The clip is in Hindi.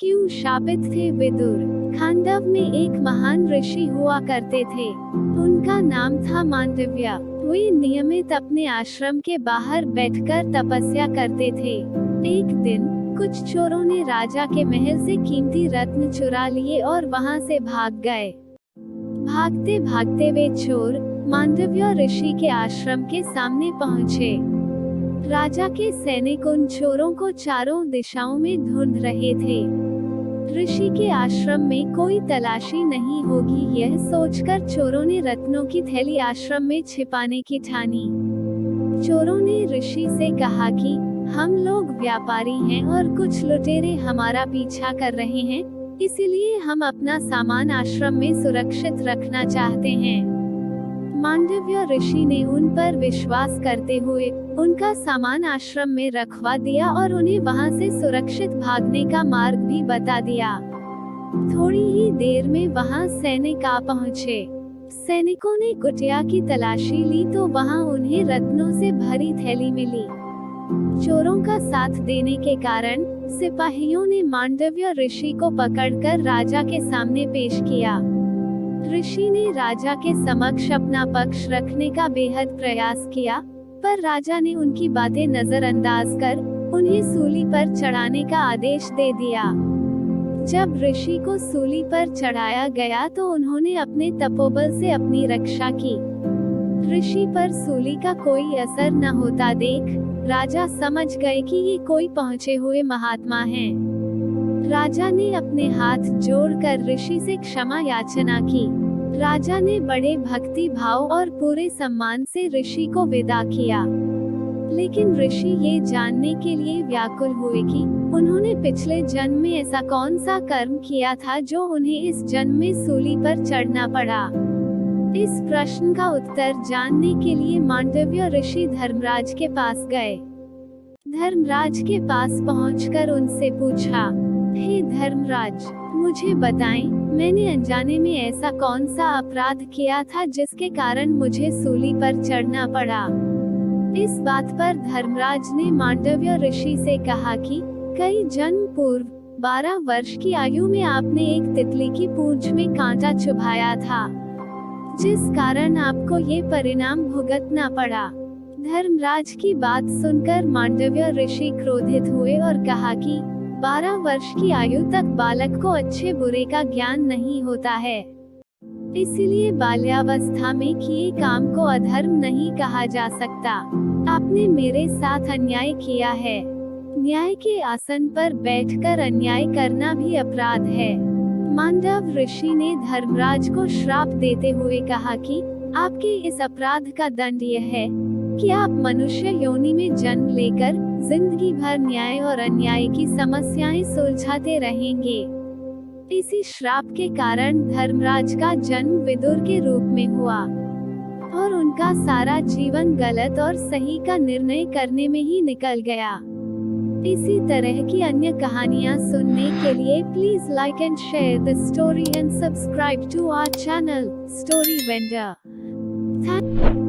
क्यों शापित थे विदुर। खांडव में एक महान ऋषि हुआ करते थे। उनका नाम था मांडव्य। वे नियमित अपने आश्रम के बाहर बैठकर तपस्या करते थे। एक दिन कुछ चोरों ने राजा के महल से कीमती रत्न चुरा लिए और वहां से भाग गए। भागते भागते वे चोर मांडव्य ऋषि के आश्रम के सामने पहुंचे। राजा के सैनिक उन चोरों को चारों दिशाओं में ढूंढ रहे थे। ऋषि के आश्रम में कोई तलाशी नहीं होगी, यह सोचकर चोरों ने रत्नों की थैली आश्रम में छिपाने की ठानी। चोरों ने ऋषि से कहा कि हम लोग व्यापारी हैं और कुछ लुटेरे हमारा पीछा कर रहे हैं, इसलिए हम अपना सामान आश्रम में सुरक्षित रखना चाहते हैं। मांडव्य ऋषि ने उन पर विश्वास करते हुए उनका सामान आश्रम में रखवा दिया और उन्हें वहां से सुरक्षित भागने का मार्ग भी बता दिया। थोड़ी ही देर में वहां सैनिक आ पहुंचे। सैनिकों ने कुटिया की तलाशी ली तो वहां उन्हें रत्नों से भरी थैली मिली। चोरों का साथ देने के कारण सिपाहियों ने मांडव्य ऋषि को पकड़कर राजा के सामने पेश किया। ऋषि ने राजा के समक्ष अपना पक्ष रखने का बेहद प्रयास किया, पर राजा ने उनकी बातें नजरअंदाज कर उन्हें सूली पर चढ़ाने का आदेश दे दिया। जब ऋषि को सूली पर चढ़ाया गया तो उन्होंने अपने तपोबल से अपनी रक्षा की। ऋषि पर सूली का कोई असर न होता देख राजा समझ गए कि ये कोई पहुंचे हुए महात्मा हैं। राजा ने अपने हाथ जोड़कर ऋषि से क्षमा याचना की। राजा ने बड़े भक्ति भाव और पूरे सम्मान से ऋषि को विदा किया। लेकिन ऋषि ये जानने के लिए व्याकुल हुए कि उन्होंने पिछले जन्म में ऐसा कौन सा कर्म किया था जो उन्हें इस जन्म में सूली पर चढ़ना पड़ा। इस प्रश्न का उत्तर जानने के लिए मांडव्य ऋषि धर्मराज के पास गए। धर्मराज के पास पहुंचकर उनसे पूछा, हे धर्मराज, मुझे बताएं, मैंने अनजाने में ऐसा कौन सा अपराध किया था जिसके कारण मुझे सूली पर चढ़ना पड़ा। इस बात पर धर्मराज ने मांडव्य ऋषि से कहा कि कई जन्म पूर्व 12 वर्ष की आयु में आपने एक तितली की पूंछ में कांटा चुभाया था, जिस कारण आपको ये परिणाम भुगतना पड़ा। धर्मराज की बात सुनकर मांडव्य ऋषि क्रोधित हुए और कहा कि 12 वर्ष की आयु तक बालक को अच्छे बुरे का ज्ञान नहीं होता है, इसीलिए बाल्यावस्था में किए काम को अधर्म नहीं कहा जा सकता। आपने मेरे साथ अन्याय किया है। न्याय के आसन पर बैठकर अन्याय करना भी अपराध है। मांडव ऋषि ने धर्मराज को श्राप देते हुए कहा कि आपके इस अपराध का दंड यह है कि आप मनुष्य योनि में जन्म लेकर जिंदगी भर न्याय और अन्याय की समस्याएं सुलझाते रहेंगे। इसी श्राप के कारण धर्मराज का जन्म विदुर के रूप में हुआ और उनका सारा जीवन गलत और सही का निर्णय करने में ही निकल गया। इसी तरह की अन्य कहानियाँ सुनने के लिए please like and share the story and subscribe to our channel story vendor.